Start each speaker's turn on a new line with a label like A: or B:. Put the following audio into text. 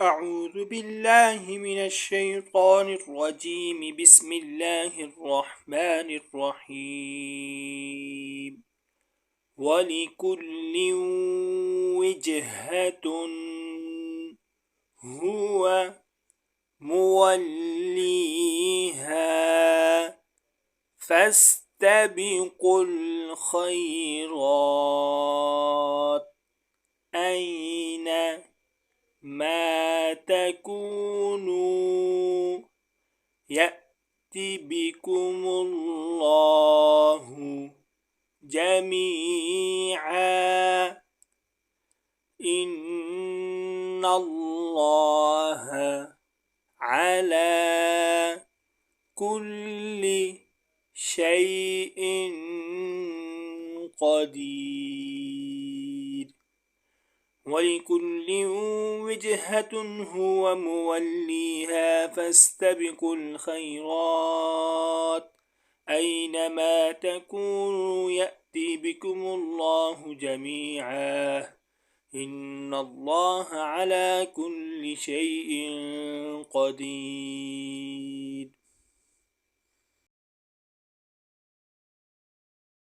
A: أعوذ بالله من الشيطان الرجيم. بسم الله الرحمن الرحيم. ولكل وجهة هو موليها فاستبقوا الخيرات أين ما تكونوا يأتي بكم الله جميعا إن الله على كل شيء قدير. ولكل وجهة هو موليها فاستبقوا الخيرات أينما تكونوا يأتي بكم الله جميعا إن الله على كل شيء قدير.